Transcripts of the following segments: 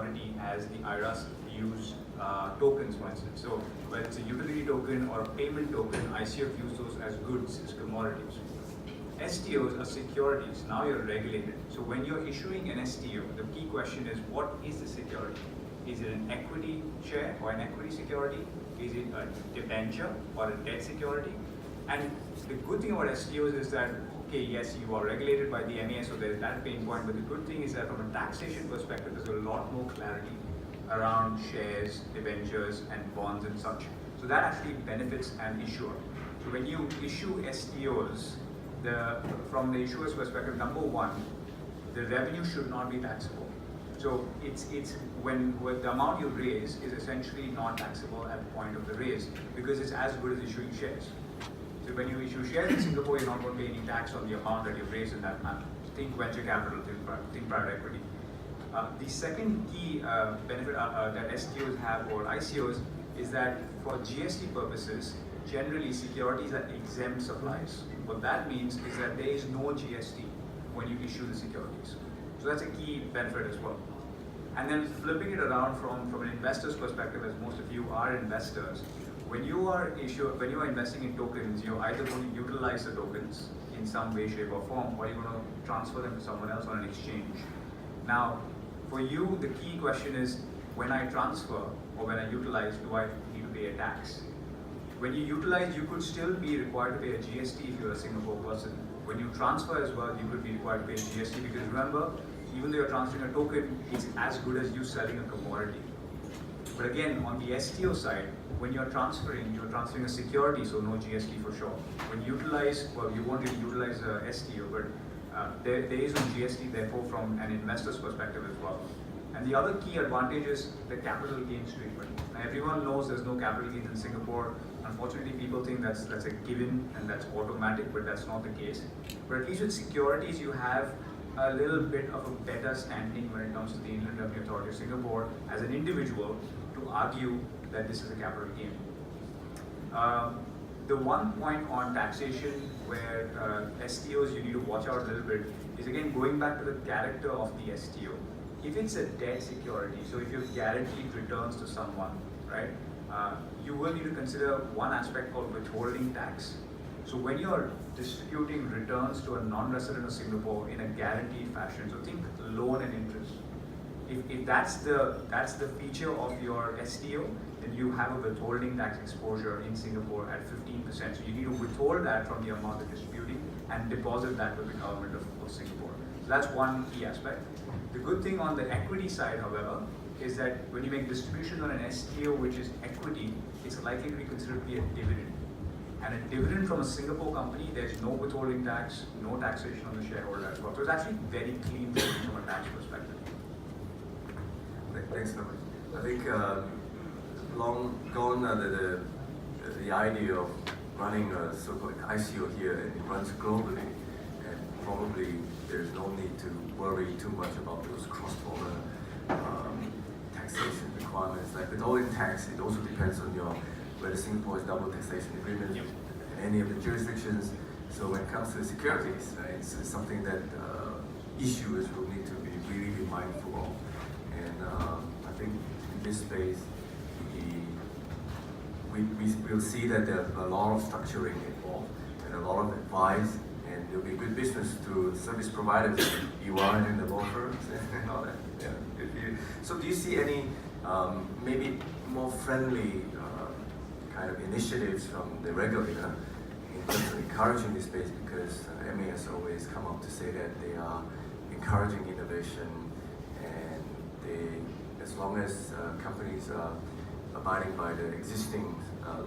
as the IRAs use tokens, for instance. So whether it's a utility token or a payment token, ICO views those as goods, as commodities. STOs are securities. Now you're regulated. So when you're issuing an STO, the key question is, what is the security? Is it an equity share or an equity security? Is it a debenture or a debt security? And the good thing about STOs is that, okay, yes, you are regulated by the MAS, so there's that pain point, but the good thing is that from a taxation perspective, there's a lot more clarity around shares, debentures, and bonds and such. So that actually benefits an issuer. So when you issue STOs, from the issuer's perspective, number one, the revenue should not be taxable. So it's when the amount you raise is essentially not taxable at the point of the raise, because it's as good as issuing shares. So when you issue shares in Singapore, you're not going to pay any tax on the amount that you've raised in that manner. Think venture capital, think private equity. The second key benefit that STOs have over ICOs is that for GST purposes, generally securities are exempt supplies. What that means is that there is no GST when you issue the securities. So that's a key benefit as well. And then flipping it around from an investor's perspective, as most of you are investors, when you are investing in tokens, you're either going to utilize the tokens in some way, shape, or form, or you're going to transfer them to someone else on an exchange. Now, for you, the key question is, when I transfer or when I utilize, do I need to pay a tax? When you utilize, you could still be required to pay a GST if you're a Singapore person. When you transfer as well, you could be required to pay a GST, because remember, even though you're transferring a token, it's as good as you selling a commodity. But again, on the STO side, when you're transferring a security, so no GST for sure. When you utilize, well, you won't really utilize a STO, but there is no GST, therefore, from an investor's perspective as well. And the other key advantage is the capital gains treatment. Now, everyone knows there's no capital gains in Singapore. Unfortunately, people think that's a given and that's automatic, but that's not the case. But at least with securities, you have a little bit of a better standing when it comes to the Inland Revenue Authority of Singapore as an individual to argue that this is a capital gain. The one point on taxation where STOs you need to watch out a little bit is, again, going back to the character of the STO. If it's a debt security, so if you've guaranteed returns to someone, right, you will need to consider one aspect called withholding tax. So when you're distributing returns to a non-resident of Singapore in a guaranteed fashion, so think loan and interest. If that's the feature of your STO, then you have a withholding tax exposure in Singapore at 15%. So you need to withhold that from the amount you're distributing and deposit that with the government of Singapore. So that's one key aspect. The good thing on the equity side, however, is that when you make distribution on an STO which is equity, it's likely to be considered to be a dividend. And a dividend from a Singapore company, there's no withholding tax, no taxation on the shareholder as well. So it's actually very clean from a tax perspective. Thanks, Naman. I think long gone the idea of running a so-called ICO here, and it runs globally, and probably there's no need to worry too much about those cross-border taxation requirements. Like withholding tax, it also depends on whether Singapore has double taxation agreements in any of the jurisdictions. So when it comes to securities, right, it's something that issuers will need to be really mindful of. And I think in this space, we'll see that there's a lot of structuring involved and a lot of advice, and it'll be good business to service providers, EY and the law firms and all that. Yeah. So do you see any maybe more friendly kind of initiatives from the regulator in terms of encouraging this space? Because MAS always come up to say that they are encouraging innovation, and as long as companies are abiding by the existing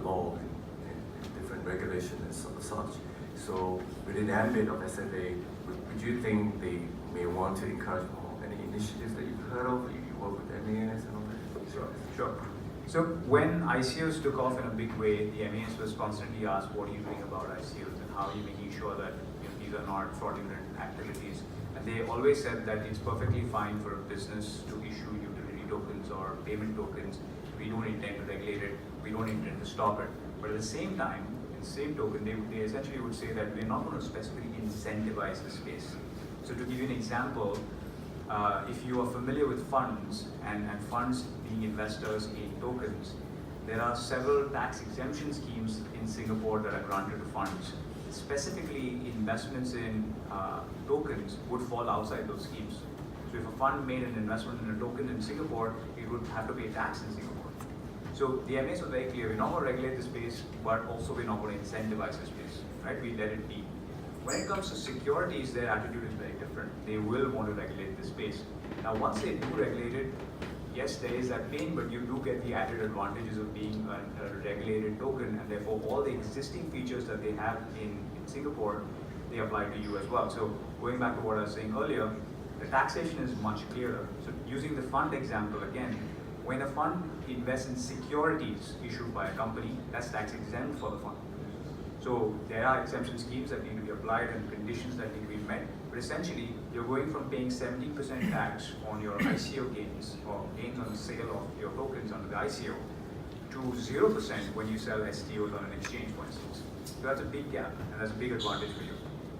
law and different regulations and such. So within the ambit of SFA, would you think they may want to encourage more? Any initiatives that you've heard of? You work with MAS and all that? Sure. So when ICOs took off in a big way, the MAS was constantly asked, what are you doing about ICOs and how are you making sure that these are not fraudulent activities? And they always said that it's perfectly fine for a business to issue utility tokens or payment tokens. We don't intend to regulate it. We don't intend to stop it. But at the same time, in the same token, they essentially would say that we're not going to specifically incentivize the space. So to give you an example, if you are familiar with funds and funds being investors in tokens, there are several tax exemption schemes in Singapore that are granted to funds. Specifically, investments in tokens would fall outside those schemes. So if a fund made an investment in a token in Singapore, it would have to pay tax in Singapore. So the MAs were very clear, we're not going to regulate the space, but also we're not going to incentivize the space, right? We let it be. When it comes to securities, their attitude is very different. They will want to regulate the space. Now, once they do regulate it, yes, there is that pain, but you do get the added advantages of being a regulated token, and therefore all the existing features that they have in Singapore, they apply to you as well. So going back to what I was saying earlier, the taxation is much clearer. So using the fund example again, when a fund invests in securities issued by a company, that's tax exempt for the fund. So there are exemption schemes that need to be applied and conditions that need to be met. But essentially, you're going from paying 70% tax on your ICO gains or gains on the sale of your tokens under the ICO to 0% when you sell STOs on an exchange, for instance. So that's a big gap, and that's a big advantage for you.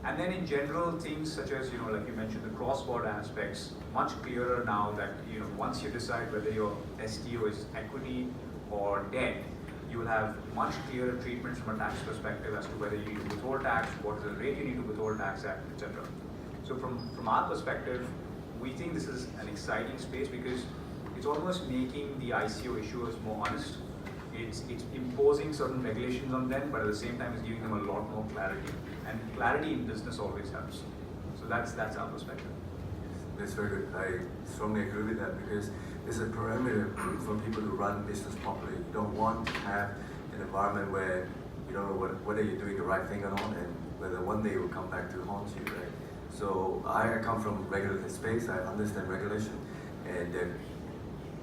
And then in general, things such as, like you mentioned, the cross-border aspects, much clearer now that, once you decide whether your STO is equity or debt, you will have much clearer treatment from a tax perspective as to whether you need to withhold tax, what is the rate you need to withhold tax at, etc. So from our perspective, we think this is an exciting space because it's almost making the ICO issuers more honest. It's imposing certain regulations on them, but at the same time, it's giving them a lot more clarity. And clarity in business always helps. So that's our perspective. That's very good. I strongly agree with that because it's a parameter for people to run business properly. You don't want to have an environment where you don't know whether you're doing the right thing or not, and whether one day it will come back to haunt you, right? So I come from regulated space. I understand regulation, and they're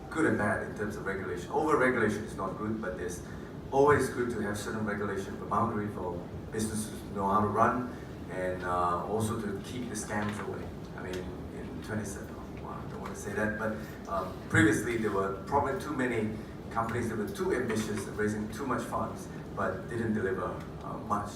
good and bad in terms of regulation. Over-regulation is not good, but it's always good to have certain regulation, the boundary for businesses to know how to run, and also to keep the scams away. I mean, in 27, well, I don't want to say that, but previously there were probably too many companies that were too ambitious at raising too much funds, but didn't deliver much,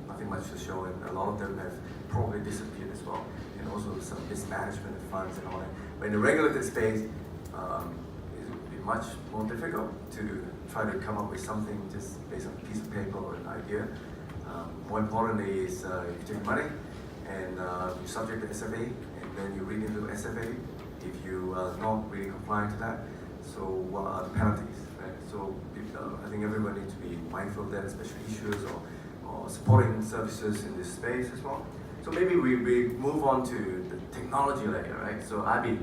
nothing much to show, and a lot of them have probably disappeared as well, and also some mismanagement of funds and all that. But in the regulated space, it would be much more difficult to try to come up with something just based on a piece of paper or an idea. More importantly is if you take money and you subject to SFA, and then you read into the SFA if you are not really compliant to that. So what are the penalties? Right? So I think everyone needs to be mindful of that, especially issuers or supporting services in this space as well. So maybe we move on to the technology layer, right? So Abby,